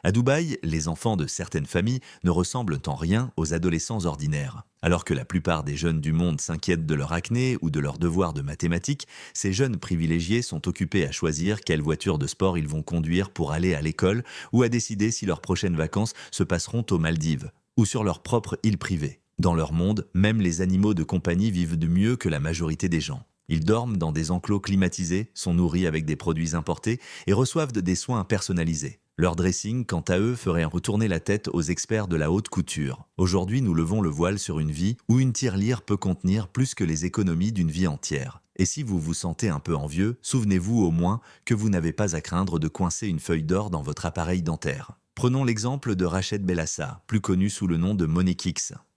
À Dubaï, les enfants de certaines familles ne ressemblent en rien aux adolescents ordinaires. Alors que la plupart des jeunes du monde s'inquiètent de leur acné ou de leurs devoirs de mathématiques, ces jeunes privilégiés sont occupés à choisir quelle voiture de sport ils vont conduire pour aller à l'école ou à décider si leurs prochaines vacances se passeront aux Maldives ou sur leur propre île privée. Dans leur monde, même les animaux de compagnie vivent de mieux que la majorité des gens. Ils dorment dans des enclos climatisés, sont nourris avec des produits importés et reçoivent des soins personnalisés. Leur dressing, quant à eux, ferait retourner la tête aux experts de la haute couture. Aujourd'hui, nous levons le voile sur une vie où une tirelire peut contenir plus que les économies d'une vie entière. Et si vous vous sentez un peu envieux, souvenez-vous au moins que vous n'avez pas à craindre de coincer une feuille d'or dans votre appareil dentaire. Prenons l'exemple de Rached Bellassa, plus connu sous le nom de Money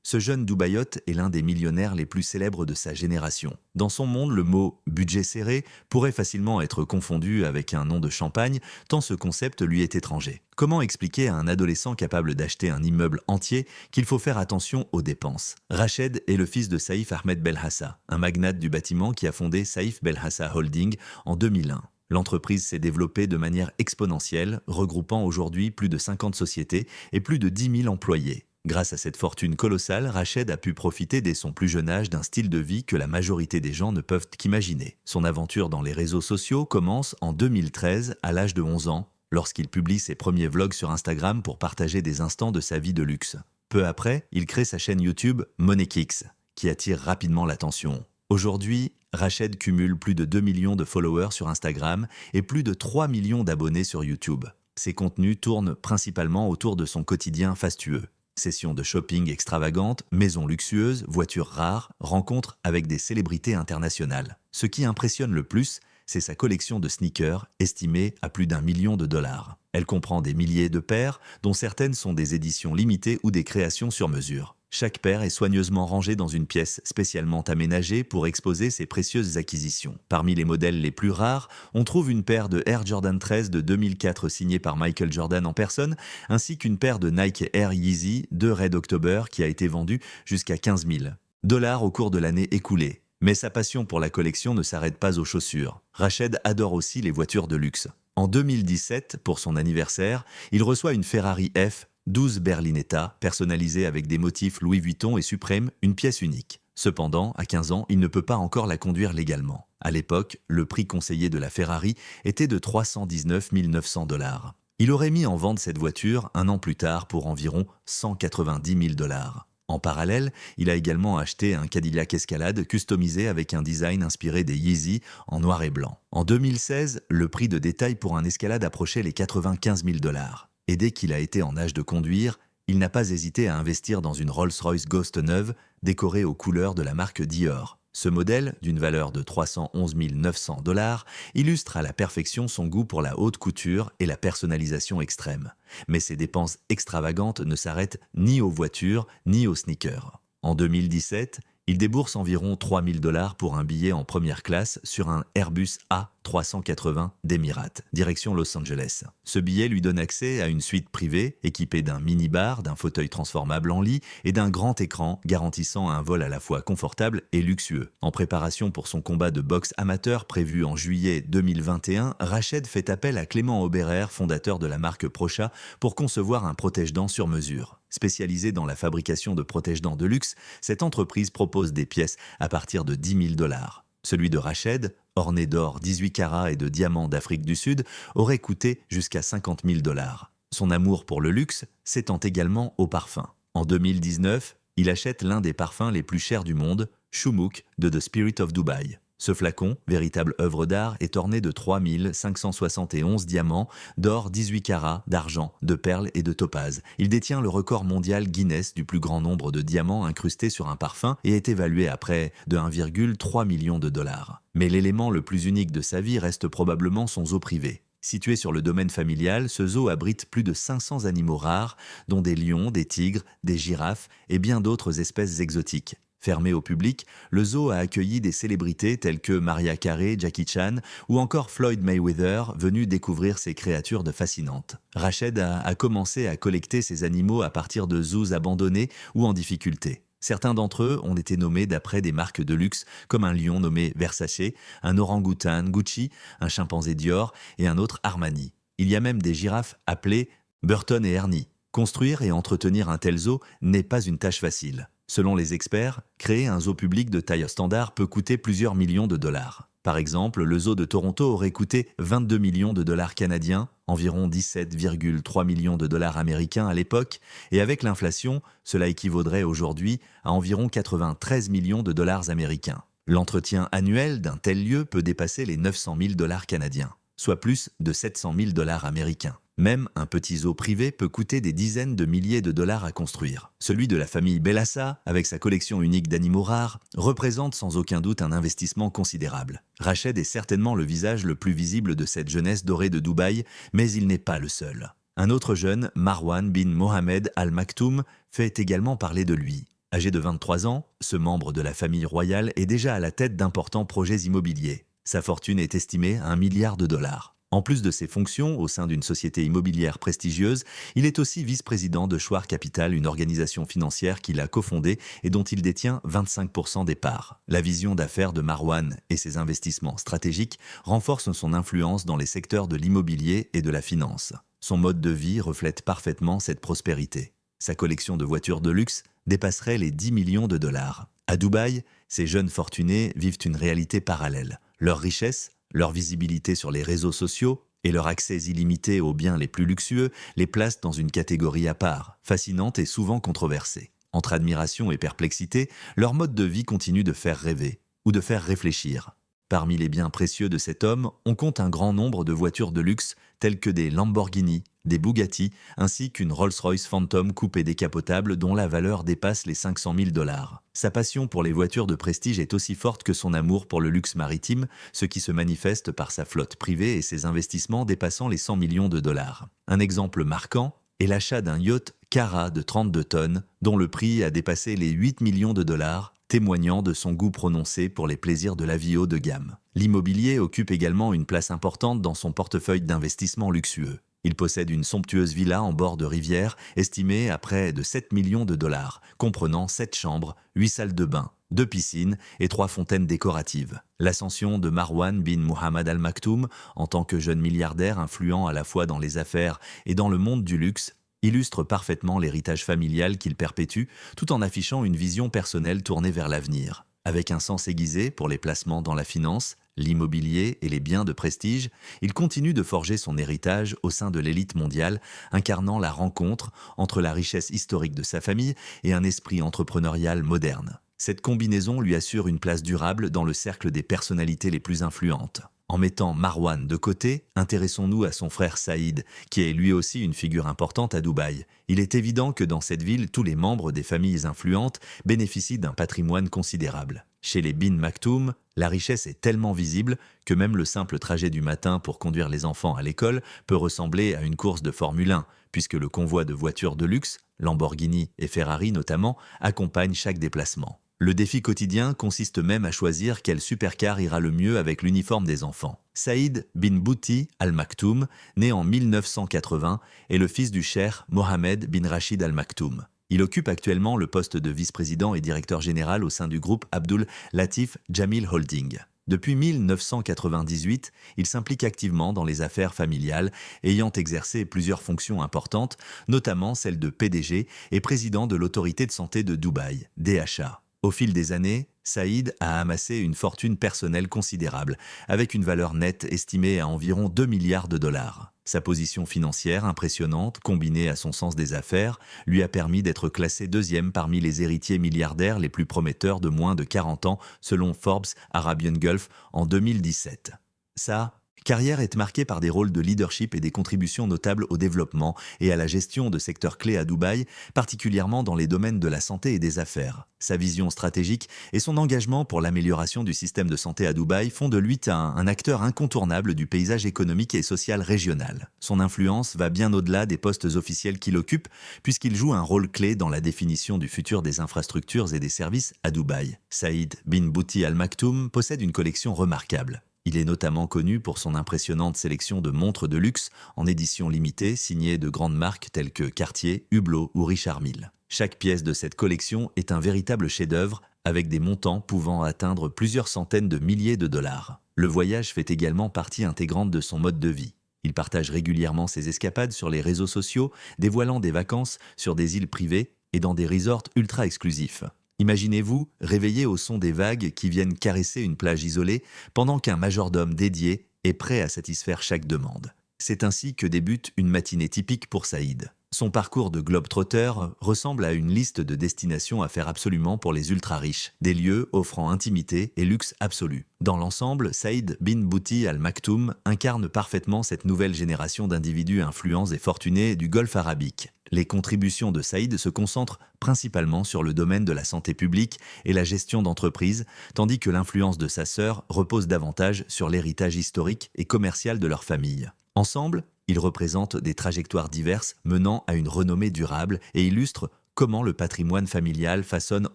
Ce jeune Dubaïote est l'un des millionnaires les plus célèbres de sa génération. Dans son monde, le mot budget serré pourrait facilement être confondu avec un nom de champagne, tant ce concept lui est étranger. Comment expliquer à un adolescent capable d'acheter un immeuble entier qu'il faut faire attention aux dépenses? Rached est le fils de Saïf Ahmed Belhassa, un magnate du bâtiment qui a fondé Saïf Belhassa Holding en 2001. L'entreprise s'est développée de manière exponentielle, regroupant aujourd'hui plus de 50 sociétés et plus de 10 000 employés. Grâce à cette fortune colossale, Rached a pu profiter dès son plus jeune âge d'un style de vie que la majorité des gens ne peuvent qu'imaginer. Son aventure dans les réseaux sociaux commence en 2013, à l'âge de 11 ans, lorsqu'il publie ses premiers vlogs sur Instagram pour partager des instants de sa vie de luxe. Peu après, il crée sa chaîne YouTube MoneyKicks, qui attire rapidement l'attention. Aujourd'hui, Rached cumule plus de 2 millions de followers sur Instagram et plus de 3 millions d'abonnés sur YouTube. Ses contenus tournent principalement autour de son quotidien fastueux. Sessions de shopping extravagantes, maisons luxueuses, voitures rares, rencontres avec des célébrités internationales. Ce qui impressionne le plus, c'est sa collection de sneakers, estimée à plus d'1 million de dollars. Elle comprend des milliers de paires, dont certaines sont des éditions limitées ou des créations sur mesure. Chaque paire est soigneusement rangée dans une pièce spécialement aménagée pour exposer ses précieuses acquisitions. Parmi les modèles les plus rares, on trouve une paire de Air Jordan 13 de 2004 signée par Michael Jordan en personne, ainsi qu'une paire de Nike Air Yeezy de Red October qui a été vendue jusqu'à 15 000 dollars au cours de l'année écoulée. Mais sa passion pour la collection ne s'arrête pas aux chaussures. Rached adore aussi les voitures de luxe. En 2017, pour son anniversaire, il reçoit une Ferrari F12 Berlinetta, personnalisée avec des motifs Louis Vuitton et Supreme, une pièce unique. Cependant, à 15 ans, il ne peut pas encore la conduire légalement. À l'époque, le prix conseillé de la Ferrari était de 319 900 dollars. Il aurait mis en vente cette voiture un an plus tard pour environ 190 000 dollars. En parallèle, il a également acheté un Cadillac Escalade customisé avec un design inspiré des Yeezy en noir et blanc. En 2016, le prix de détail pour un Escalade approchait les 95 000 dollars. Et dès qu'il a été en âge de conduire, il n'a pas hésité à investir dans une Rolls-Royce Ghost neuve décorée aux couleurs de la marque Dior. Ce modèle, d'une valeur de 311 900 dollars, illustre à la perfection son goût pour la haute couture et la personnalisation extrême. Mais ses dépenses extravagantes ne s'arrêtent ni aux voitures ni aux sneakers. En 2017, il débourse environ 3 000 dollars pour un billet en première classe sur un Airbus A380 d'Emirates, direction Los Angeles. Ce billet lui donne accès à une suite privée équipée d'un mini-bar, d'un fauteuil transformable en lit et d'un grand écran garantissant un vol à la fois confortable et luxueux. En préparation pour son combat de boxe amateur prévu en juillet 2021, Rached fait appel à Clément Oberer, fondateur de la marque Procha, pour concevoir un protège-dents sur mesure. Spécialisée dans la fabrication de protège-dents de luxe, cette entreprise propose des pièces à partir de 10 000 dollars. Celui de Rached, orné d'or 18 carats et de diamants d'Afrique du Sud, aurait coûté jusqu'à 50 000 dollars. Son amour pour le luxe s'étend également aux parfums. En 2019, il achète l'un des parfums les plus chers du monde, Shumuk de The Spirit of Dubai. Ce flacon, véritable œuvre d'art, est orné de 3 571 diamants, d'or 18 carats, d'argent, de perles et de topazes. Il détient le record mondial Guinness du plus grand nombre de diamants incrustés sur un parfum et est évalué à près de 1,3 million de dollars. Mais l'élément le plus unique de sa vie reste probablement son zoo privé. Situé sur le domaine familial, ce zoo abrite plus de 500 animaux rares, dont des lions, des tigres, des girafes et bien d'autres espèces exotiques. Fermé au public, le zoo a accueilli des célébrités telles que Mariah Carey, Jackie Chan ou encore Floyd Mayweather, venus découvrir ces créatures de fascinantes. Rached a commencé à collecter ces animaux à partir de zoos abandonnés ou en difficulté. Certains d'entre eux ont été nommés d'après des marques de luxe, comme un lion nommé Versace, un orang-outan Gucci, un chimpanzé Dior et un autre Armani. Il y a même des girafes appelées Burton et Ernie. Construire et entretenir un tel zoo n'est pas une tâche facile. Selon les experts, créer un zoo public de taille standard peut coûter plusieurs millions de dollars. Par exemple, le zoo de Toronto aurait coûté 22 millions de dollars canadiens, environ 17,3 millions de dollars américains à l'époque, et avec l'inflation, cela équivaudrait aujourd'hui à environ 93 millions de dollars américains. L'entretien annuel d'un tel lieu peut dépasser les 900 000 dollars canadiens, soit plus de 700 000 dollars américains. Même un petit zoo privé peut coûter des dizaines de milliers de dollars à construire. Celui de la famille Bellassa, avec sa collection unique d'animaux rares, représente sans aucun doute un investissement considérable. Rached est certainement le visage le plus visible de cette jeunesse dorée de Dubaï, mais il n'est pas le seul. Un autre jeune, Marwan bin Mohamed Al Maktoum, fait également parler de lui. Âgé de 23 ans, ce membre de la famille royale est déjà à la tête d'importants projets immobiliers. Sa fortune est estimée à 1 milliard de dollars. En plus de ses fonctions au sein d'une société immobilière prestigieuse, il est aussi vice-président de Schwar Capital, une organisation financière qu'il a cofondée et dont il détient 25% des parts. La vision d'affaires de Marwan et ses investissements stratégiques renforcent son influence dans les secteurs de l'immobilier et de la finance. Son mode de vie reflète parfaitement cette prospérité. Sa collection de voitures de luxe dépasserait les 10 millions de dollars. À Dubaï, ces jeunes fortunés vivent une réalité parallèle. Leur richesse, leur visibilité sur les réseaux sociaux et leur accès illimité aux biens les plus luxueux les placent dans une catégorie à part, fascinante et souvent controversée. Entre admiration et perplexité, leur mode de vie continue de faire rêver ou de faire réfléchir. Parmi les biens précieux de cet homme, on compte un grand nombre de voitures de luxe telles que des Lamborghini, des Bugatti, ainsi qu'une Rolls-Royce Phantom coupée décapotable dont la valeur dépasse les 500 000 dollars. Sa passion pour les voitures de prestige est aussi forte que son amour pour le luxe maritime, ce qui se manifeste par sa flotte privée et ses investissements dépassant les 100 millions de dollars. Un exemple marquant est l'achat d'un yacht Cara de 32 tonnes, dont le prix a dépassé les 8 millions de dollars, témoignant de son goût prononcé pour les plaisirs de la vie haut de gamme. L'immobilier occupe également une place importante dans son portefeuille d'investissement luxueux. Il possède une somptueuse villa en bord de rivière, estimée à près de 7 millions de dollars, comprenant 7 chambres, 8 salles de bain, 2 piscines et 3 fontaines décoratives. L'ascension de Marwan bin Mohamed Al Maktoum, en tant que jeune milliardaire influent à la fois dans les affaires et dans le monde du luxe, illustre parfaitement l'héritage familial qu'il perpétue, tout en affichant une vision personnelle tournée vers l'avenir. Avec un sens aiguisé pour les placements dans la finance, l'immobilier et les biens de prestige, il continue de forger son héritage au sein de l'élite mondiale, incarnant la rencontre entre la richesse historique de sa famille et un esprit entrepreneurial moderne. Cette combinaison lui assure une place durable dans le cercle des personnalités les plus influentes. En mettant Marwan de côté, intéressons-nous à son frère Saïd, qui est lui aussi une figure importante à Dubaï. Il est évident que dans cette ville, tous les membres des familles influentes bénéficient d'un patrimoine considérable. Chez les Bin Maktoum, la richesse est tellement visible que même le simple trajet du matin pour conduire les enfants à l'école peut ressembler à une course de Formule 1, puisque le convoi de voitures de luxe, Lamborghini et Ferrari notamment, accompagne chaque déplacement. Le défi quotidien consiste même à choisir quel supercar ira le mieux avec l'uniforme des enfants. Saïd bin Bouti Al Maktoum, né en 1980, est le fils du cheikh Mohamed bin Rachid Al Maktoum. Il occupe actuellement le poste de vice-président et directeur général au sein du groupe Abdul Latif Jamil Holding. Depuis 1998, il s'implique activement dans les affaires familiales, ayant exercé plusieurs fonctions importantes, notamment celle de PDG et président de l'autorité de santé de Dubaï, DHA. Au fil des années, Saïd a amassé une fortune personnelle considérable, avec une valeur nette estimée à environ 2 milliards de dollars. Sa position financière impressionnante, combinée à son sens des affaires, lui a permis d'être classé deuxième parmi les héritiers milliardaires les plus prometteurs de moins de 40 ans, selon Forbes Arabian Gulf en 2017. Sa carrière est marquée par des rôles de leadership et des contributions notables au développement et à la gestion de secteurs clés à Dubaï, particulièrement dans les domaines de la santé et des affaires. Sa vision stratégique et son engagement pour l'amélioration du système de santé à Dubaï font de lui un acteur incontournable du paysage économique et social régional. Son influence va bien au-delà des postes officiels qu'il occupe, puisqu'il joue un rôle clé dans la définition du futur des infrastructures et des services à Dubaï. Saïd bin Bouti Al Maktoum possède une collection remarquable. Il est notamment connu pour son impressionnante sélection de montres de luxe en édition limitée signées de grandes marques telles que Cartier, Hublot ou Richard Mille. Chaque pièce de cette collection est un véritable chef-d'œuvre avec des montants pouvant atteindre plusieurs centaines de milliers de dollars. Le voyage fait également partie intégrante de son mode de vie. Il partage régulièrement ses escapades sur les réseaux sociaux, dévoilant des vacances sur des îles privées et dans des resorts ultra exclusifs. Imaginez-vous réveillé au son des vagues qui viennent caresser une plage isolée pendant qu'un majordome dédié est prêt à satisfaire chaque demande. C'est ainsi que débute une matinée typique pour Saïd. Son parcours de globe-trotter ressemble à une liste de destinations à faire absolument pour les ultra-riches, des lieux offrant intimité et luxe absolu. Dans l'ensemble, Saïd bin Bouti Al Maktoum incarne parfaitement cette nouvelle génération d'individus influents et fortunés du Golfe arabique. Les contributions de Saïd se concentrent principalement sur le domaine de la santé publique et la gestion d'entreprises, tandis que l'influence de sa sœur repose davantage sur l'héritage historique et commercial de leur famille. Ensemble, ils représentent des trajectoires diverses menant à une renommée durable et illustrent comment le patrimoine familial façonne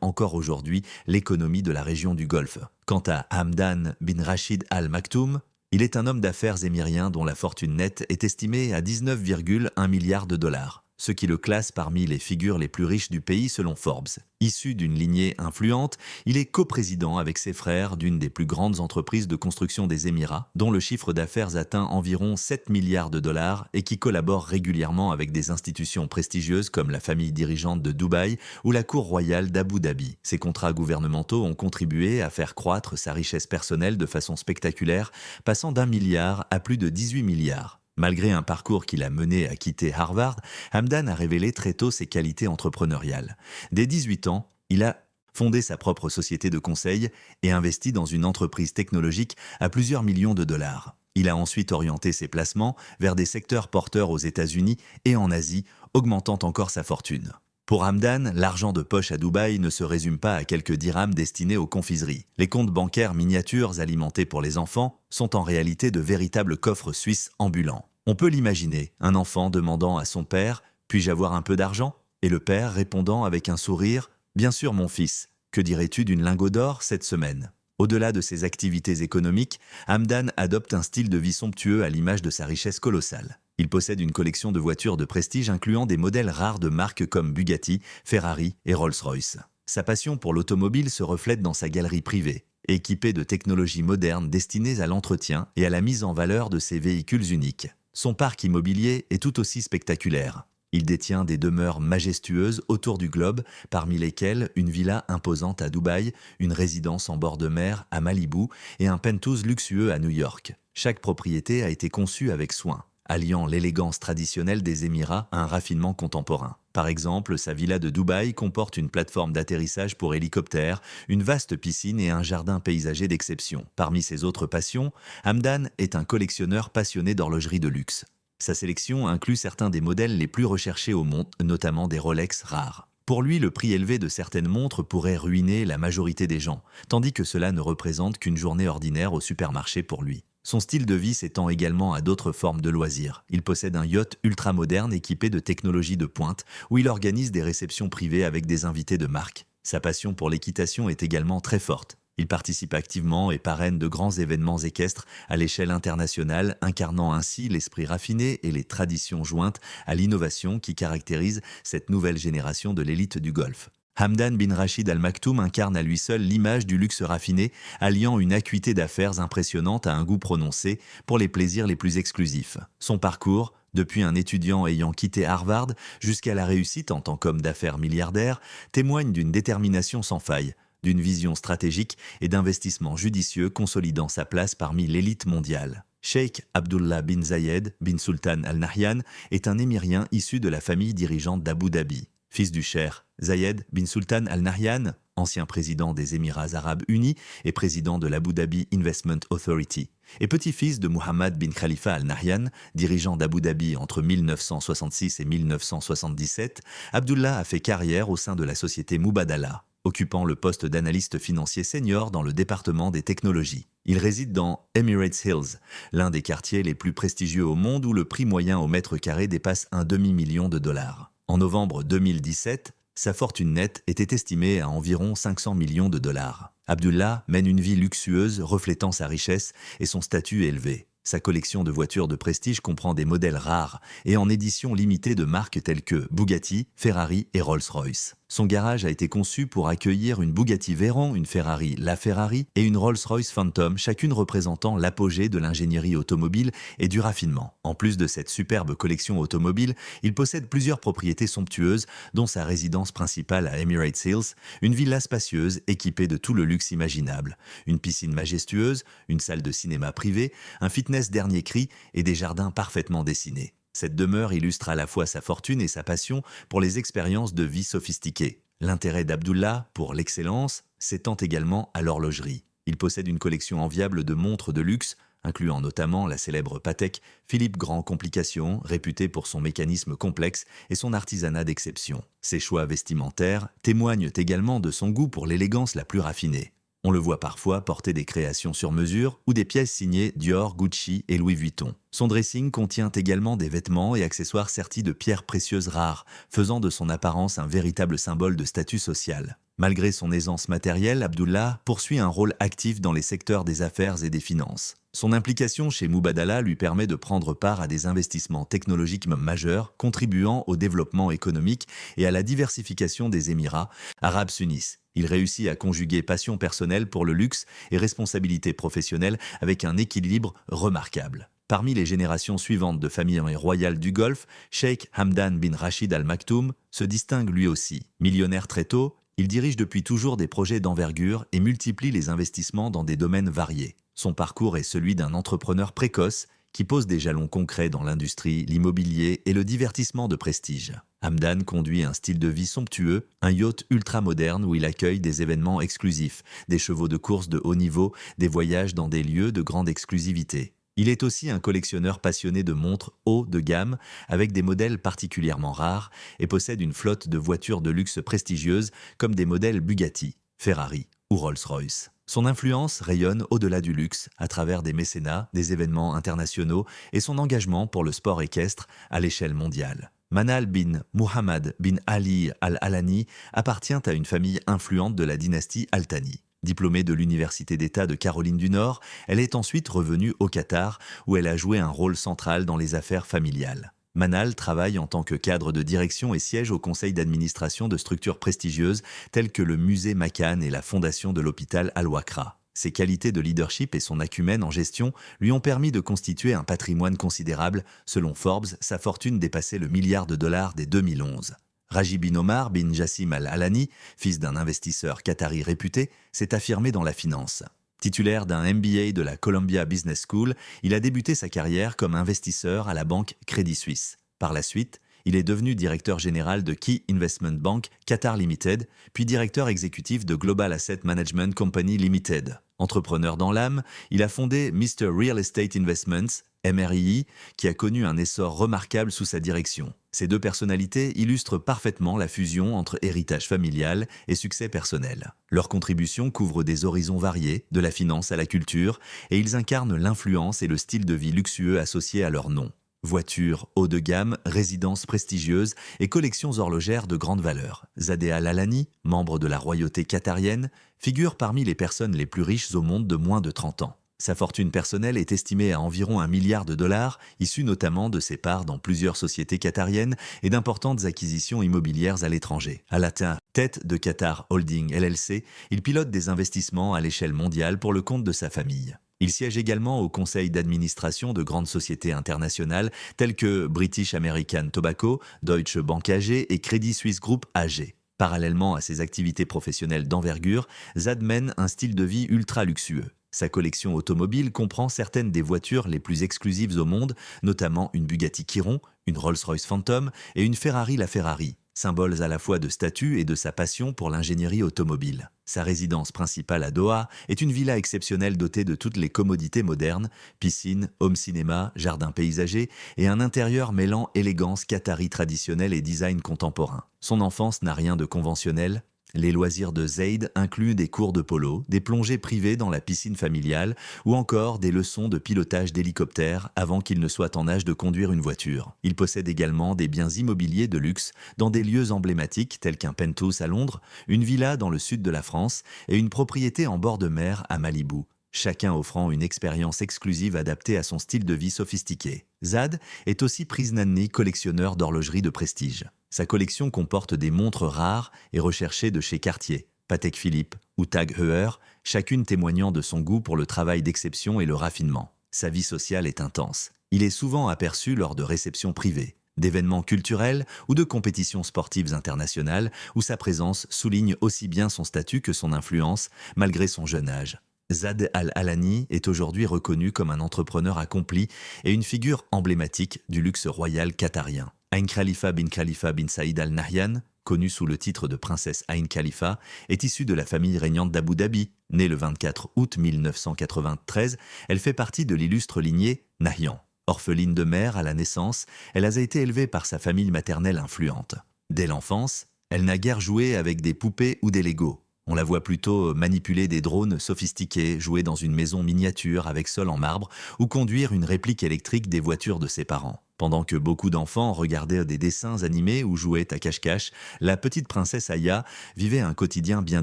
encore aujourd'hui l'économie de la région du Golfe. Quant à Hamdan bin Rachid Al Maktoum, il est un homme d'affaires émirien dont la fortune nette est estimée à 19,1 milliards de dollars, ce qui le classe parmi les figures les plus riches du pays selon Forbes. Issu d'une lignée influente, il est coprésident avec ses frères d'une des plus grandes entreprises de construction des Émirats, dont le chiffre d'affaires atteint environ 7 milliards de dollars et qui collabore régulièrement avec des institutions prestigieuses comme la famille dirigeante de Dubaï ou la cour royale d'Abu Dhabi. Ces contrats gouvernementaux ont contribué à faire croître sa richesse personnelle de façon spectaculaire, passant d'1 milliard à plus de 18 milliards. Malgré un parcours qui l'a mené à quitter Harvard, Hamdan a révélé très tôt ses qualités entrepreneuriales. Dès 18 ans, il a fondé sa propre société de conseil et investi dans une entreprise technologique à plusieurs millions de dollars. Il a ensuite orienté ses placements vers des secteurs porteurs aux États-Unis et en Asie, augmentant encore sa fortune. Pour Hamdan, l'argent de poche à Dubaï ne se résume pas à quelques dirhams destinés aux confiseries. Les comptes bancaires miniatures alimentés pour les enfants sont en réalité de véritables coffres suisses ambulants. On peut l'imaginer, un enfant demandant à son père « Puis-je avoir un peu d'argent ?» et le père répondant avec un sourire « Bien sûr mon fils, que dirais-tu d'une lingot d'or cette semaine ?» Au-delà de ses activités économiques, Hamdan adopte un style de vie somptueux à l'image de sa richesse colossale. Il possède une collection de voitures de prestige incluant des modèles rares de marques comme Bugatti, Ferrari et Rolls-Royce. Sa passion pour l'automobile se reflète dans sa galerie privée, équipée de technologies modernes destinées à l'entretien et à la mise en valeur de ses véhicules uniques. Son parc immobilier est tout aussi spectaculaire. Il détient des demeures majestueuses autour du globe, parmi lesquelles une villa imposante à Dubaï, une résidence en bord de mer à Malibu et un penthouse luxueux à New York. Chaque propriété a été conçue avec soin, alliant l'élégance traditionnelle des Émirats à un raffinement contemporain. Par exemple, sa villa de Dubaï comporte une plateforme d'atterrissage pour hélicoptère, une vaste piscine et un jardin paysager d'exception. Parmi ses autres passions, Hamdan est un collectionneur passionné d'horlogerie de luxe. Sa sélection inclut certains des modèles les plus recherchés au monde, notamment des Rolex rares. Pour lui, le prix élevé de certaines montres pourrait ruiner la majorité des gens, tandis que cela ne représente qu'une journée ordinaire au supermarché pour lui. Son style de vie s'étend également à d'autres formes de loisirs. Il possède un yacht ultramoderne équipé de technologies de pointe, où il organise des réceptions privées avec des invités de marque. Sa passion pour l'équitation est également très forte. Il participe activement et parraine de grands événements équestres à l'échelle internationale, incarnant ainsi l'esprit raffiné et les traditions jointes à l'innovation qui caractérisent cette nouvelle génération de l'élite du Golfe. Hamdan bin Rachid Al Maktoum incarne à lui seul l'image du luxe raffiné, alliant une acuité d'affaires impressionnante à un goût prononcé pour les plaisirs les plus exclusifs. Son parcours, depuis un étudiant ayant quitté Harvard jusqu'à la réussite en tant qu'homme d'affaires milliardaire, témoigne d'une détermination sans faille, d'une vision stratégique et d'investissement judicieux consolidant sa place parmi l'élite mondiale. Sheikh Abdullah bin Zayed bin Sultan Al Nahyan est un émirien issu de la famille dirigeante d'Abu Dhabi. Fils du cheikh Zayed bin Sultan Al Nahyan, ancien président des Émirats arabes unis et président de l'Abu Dhabi Investment Authority, et petit-fils de Mohammed bin Khalifa Al Nahyan, dirigeant d'Abu Dhabi entre 1966 et 1977, Abdullah a fait carrière au sein de la société Mubadala, occupant le poste d'analyste financier senior dans le département des technologies. Il réside dans Emirates Hills, l'un des quartiers les plus prestigieux au monde où le prix moyen au mètre carré dépasse un demi-million de dollars. En novembre 2017, sa fortune nette était estimée à environ 500 millions de dollars. Abdullah mène une vie luxueuse reflétant sa richesse et son statut élevé. Sa collection de voitures de prestige comprend des modèles rares et en édition limitée de marques telles que Bugatti, Ferrari et Rolls-Royce. Son garage a été conçu pour accueillir une Bugatti Veyron, une Ferrari LaFerrari et une Rolls-Royce Phantom, chacune représentant l'apogée de l'ingénierie automobile et du raffinement. En plus de cette superbe collection automobile, il possède plusieurs propriétés somptueuses, dont sa résidence principale à Emirates Hills, une villa spacieuse équipée de tout le luxe imaginable, une piscine majestueuse, une salle de cinéma privée, un fitness dernier cri et des jardins parfaitement dessinés. Cette demeure illustre à la fois sa fortune et sa passion pour les expériences de vie sophistiquées. L'intérêt d'Abdullah pour l'excellence s'étend également à l'horlogerie. Il possède une collection enviable de montres de luxe, incluant notamment la célèbre Patek Philippe Grand Complication, réputée pour son mécanisme complexe et son artisanat d'exception. Ses choix vestimentaires témoignent également de son goût pour l'élégance la plus raffinée. On le voit parfois porter des créations sur mesure ou des pièces signées Dior, Gucci et Louis Vuitton. Son dressing contient également des vêtements et accessoires sertis de pierres précieuses rares, faisant de son apparence un véritable symbole de statut social. Malgré son aisance matérielle, Abdullah poursuit un rôle actif dans les secteurs des affaires et des finances. Son implication chez Mubadala lui permet de prendre part à des investissements technologiques majeurs, contribuant au développement économique et à la diversification des Émirats arabes sunnis. Il réussit à conjuguer passion personnelle pour le luxe et responsabilité professionnelle avec un équilibre remarquable. Parmi les générations suivantes de familles royales du Golfe, Sheikh Hamdan bin Rachid Al Maktoum se distingue lui aussi. Millionnaire très tôt, il dirige depuis toujours des projets d'envergure et multiplie les investissements dans des domaines variés. Son parcours est celui d'un entrepreneur précoce qui pose des jalons concrets dans l'industrie, l'immobilier et le divertissement de prestige. Hamdan conduit un style de vie somptueux, un yacht ultra-moderne où il accueille des événements exclusifs, des chevaux de course de haut niveau, des voyages dans des lieux de grande exclusivité. Il est aussi un collectionneur passionné de montres haut de gamme avec des modèles particulièrement rares et possède une flotte de voitures de luxe prestigieuses comme des modèles Bugatti, Ferrari ou Rolls-Royce. Son influence rayonne au-delà du luxe, à travers des mécénats, des événements internationaux et son engagement pour le sport équestre à l'échelle mondiale. Manal bin Muhammad bin Ali al-Alani appartient à une famille influente de la dynastie Al Thani. Diplômée de l'Université d'État de Caroline du Nord, elle est ensuite revenue au Qatar, où elle a joué un rôle central dans les affaires familiales. Manal travaille en tant que cadre de direction et siège au conseil d'administration de structures prestigieuses telles que le musée Makane et la fondation de l'hôpital Al-Wakra. Ses qualités de leadership et son acumène en gestion lui ont permis de constituer un patrimoine considérable. Selon Forbes, sa fortune dépassait le milliard de dollars dès 2011. Raji bin Omar bin Jassim Al-Alani, fils d'un investisseur qatari réputé, s'est affirmé dans la finance. Titulaire d'un MBA de la Columbia Business School, il a débuté sa carrière comme investisseur à la banque Crédit Suisse. Par la suite, il est devenu directeur général de Key Investment Bank Qatar Limited, puis directeur exécutif de Global Asset Management Company Limited. Entrepreneur dans l'âme, il a fondé Mr. Real Estate Investments, MRII, qui a connu un essor remarquable sous sa direction. Ces deux personnalités illustrent parfaitement la fusion entre héritage familial et succès personnel. Leurs contributions couvrent des horizons variés, de la finance à la culture, et ils incarnent l'influence et le style de vie luxueux associés à leur nom. Voitures haut de gamme, résidences prestigieuses et collections horlogères de grande valeur. Zadeh Al-Alani, membre de la royauté qatarienne, figure parmi les personnes les plus riches au monde de moins de 30 ans. Sa fortune personnelle est estimée à environ $1 milliard, issue notamment de ses parts dans plusieurs sociétés qatariennes et d'importantes acquisitions immobilières à l'étranger. À la tête de Qatar Holding LLC, il pilote des investissements à l'échelle mondiale pour le compte de sa famille. Il siège également au conseil d'administration de grandes sociétés internationales telles que British American Tobacco, Deutsche Bank AG et Credit Suisse Group AG. Parallèlement à ses activités professionnelles d'envergure, Zad mène un style de vie ultra luxueux. Sa collection automobile comprend certaines des voitures les plus exclusives au monde, notamment une Bugatti Chiron, une Rolls-Royce Phantom et une Ferrari LaFerrari, symboles à la fois de statut et de sa passion pour l'ingénierie automobile. Sa résidence principale à Doha est une villa exceptionnelle dotée de toutes les commodités modernes, piscine, home cinéma, jardin paysager et un intérieur mêlant élégance qatari traditionnelle et design contemporain. Son enfance n'a rien de conventionnel. Les loisirs de Zaid incluent des cours de polo, des plongées privées dans la piscine familiale ou encore des leçons de pilotage d'hélicoptère avant qu'il ne soit en âge de conduire une voiture. Il possède également des biens immobiliers de luxe dans des lieux emblématiques tels qu'un penthouse à Londres, une villa dans le sud de la France et une propriété en bord de mer à Malibu, chacun offrant une expérience exclusive adaptée à son style de vie sophistiqué. Zad est aussi Priznanny, collectionneur d'horlogerie de prestige. Sa collection comporte des montres rares et recherchées de chez Cartier, Patek Philippe ou Tag Heuer, chacune témoignant de son goût pour le travail d'exception et le raffinement. Sa vie sociale est intense. Il est souvent aperçu lors de réceptions privées, d'événements culturels ou de compétitions sportives internationales où sa présence souligne aussi bien son statut que son influence malgré son jeune âge. Zad Al-Alani est aujourd'hui reconnu comme un entrepreneur accompli et une figure emblématique du luxe royal qatarien. Ain Khalifa bin Saïd Al Nahyan, connue sous le titre de princesse Ain Khalifa, est issue de la famille régnante d'Abu Dhabi. Née le 24 août 1993, elle fait partie de l'illustre lignée Nahyan. Orpheline de mère à la naissance, elle a été élevée par sa famille maternelle influente. Dès l'enfance, elle n'a guère joué avec des poupées ou des Legos. On la voit plutôt manipuler des drones sophistiqués, jouer dans une maison miniature avec sol en marbre ou conduire une réplique électrique des voitures de ses parents. Pendant que beaucoup d'enfants regardaient des dessins animés ou jouaient à cache-cache, la petite princesse Aya vivait un quotidien bien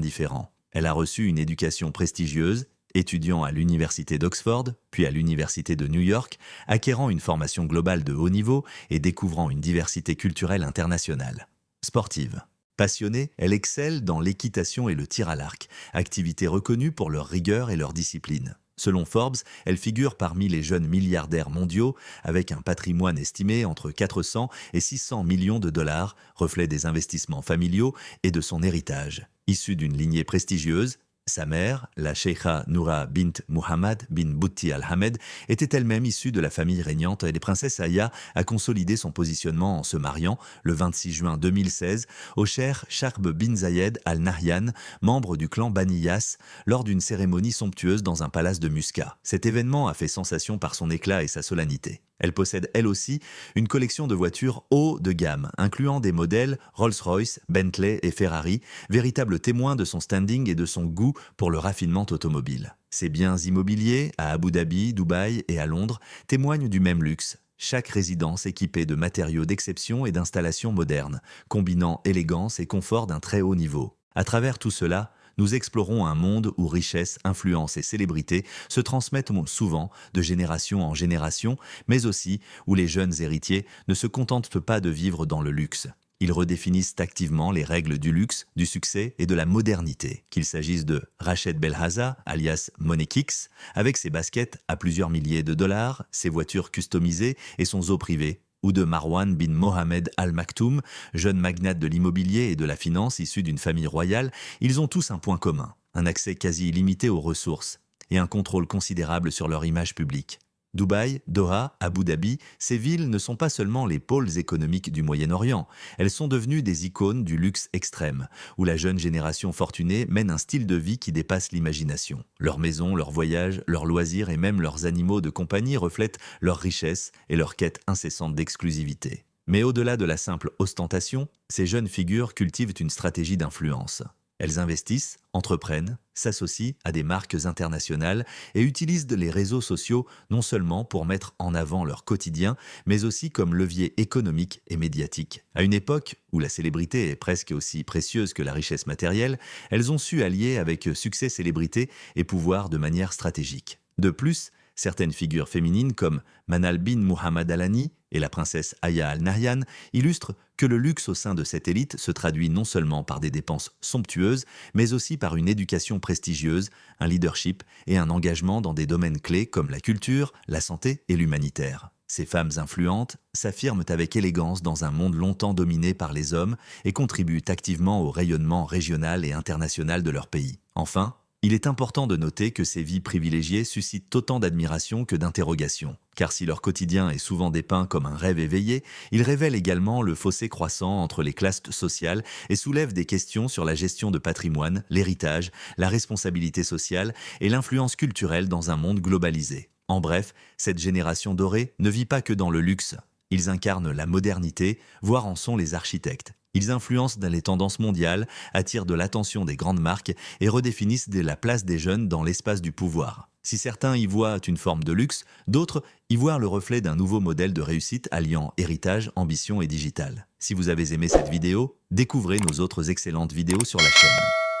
différent. Elle a reçu une éducation prestigieuse, étudiant à l'université d'Oxford, puis à l'université de New York, acquérant une formation globale de haut niveau et découvrant une diversité culturelle internationale. Sportive. Passionnée, elle excelle dans l'équitation et le tir à l'arc, activités reconnues pour leur rigueur et leur discipline. Selon Forbes, elle figure parmi les jeunes milliardaires mondiaux, avec un patrimoine estimé entre 400 et 600 millions de dollars, reflet des investissements familiaux et de son héritage. Issue d'une lignée prestigieuse, sa mère, la Sheikha Noura bint Muhammad bin Bouti al-Hamed, était elle-même issue de la famille régnante et la princesse Aya a consolidé son positionnement en se mariant, le 26 juin 2016, au cheikh Sharb bin Zayed al-Nahyan, membre du clan Bani Yas, lors d'une cérémonie somptueuse dans un palace de Muscat. Cet événement a fait sensation par son éclat et sa solennité. Elle possède elle aussi une collection de voitures haut de gamme, incluant des modèles Rolls-Royce, Bentley et Ferrari, véritables témoins de son standing et de son goût pour le raffinement automobile. Ses biens immobiliers, à Abu Dhabi, Dubaï et à Londres, témoignent du même luxe. Chaque résidence équipée de matériaux d'exception et d'installations modernes, combinant élégance et confort d'un très haut niveau. À travers tout cela, nous explorons un monde où richesse, influence et célébrité se transmettent souvent de génération en génération, mais aussi où les jeunes héritiers ne se contentent pas de vivre dans le luxe. Ils redéfinissent activement les règles du luxe, du succès et de la modernité, qu'il s'agisse de Rached Belhaza, alias Monekix, avec ses baskets à plusieurs milliers de dollars, ses voitures customisées et son zoo privé, ou de Marwan bin Mohamed Al Maktoum, jeune magnate de l'immobilier et de la finance issu d'une famille royale. Ils ont tous un point commun, un accès quasi illimité aux ressources et un contrôle considérable sur leur image publique. Dubaï, Doha, Abu Dhabi, ces villes ne sont pas seulement les pôles économiques du Moyen-Orient, elles sont devenues des icônes du luxe extrême, où la jeune génération fortunée mène un style de vie qui dépasse l'imagination. Leurs maisons, leurs voyages, leurs loisirs et même leurs animaux de compagnie reflètent leur richesse et leur quête incessante d'exclusivité. Mais au-delà de la simple ostentation, ces jeunes figures cultivent une stratégie d'influence. Elles investissent, entreprennent, s'associent à des marques internationales et utilisent les réseaux sociaux non seulement pour mettre en avant leur quotidien, mais aussi comme levier économique et médiatique. À une époque où la célébrité est presque aussi précieuse que la richesse matérielle, elles ont su allier avec succès célébrité et pouvoir de manière stratégique. De plus, certaines figures féminines comme Manal bin Muhammad Al-Ani et la princesse Aya Al-Nahyan illustrent que le luxe au sein de cette élite se traduit non seulement par des dépenses somptueuses, mais aussi par une éducation prestigieuse, un leadership et un engagement dans des domaines clés comme la culture, la santé et l'humanitaire. Ces femmes influentes s'affirment avec élégance dans un monde longtemps dominé par les hommes et contribuent activement au rayonnement régional et international de leur pays. Enfin, il est important de noter que ces vies privilégiées suscitent autant d'admiration que d'interrogation, car si leur quotidien est souvent dépeint comme un rêve éveillé, il révèle également le fossé croissant entre les classes sociales et soulève des questions sur la gestion de patrimoine, l'héritage, la responsabilité sociale et l'influence culturelle dans un monde globalisé. En bref, cette génération dorée ne vit pas que dans le luxe. Ils incarnent la modernité, voire en sont les architectes. Ils influencent dans les tendances mondiales, attirent de l'attention des grandes marques et redéfinissent la place des jeunes dans l'espace du pouvoir. Si certains y voient une forme de luxe, d'autres y voient le reflet d'un nouveau modèle de réussite alliant héritage, ambition et digital. Si vous avez aimé cette vidéo, découvrez nos autres excellentes vidéos sur la chaîne.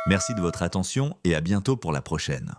Merci de votre attention et à bientôt pour la prochaine.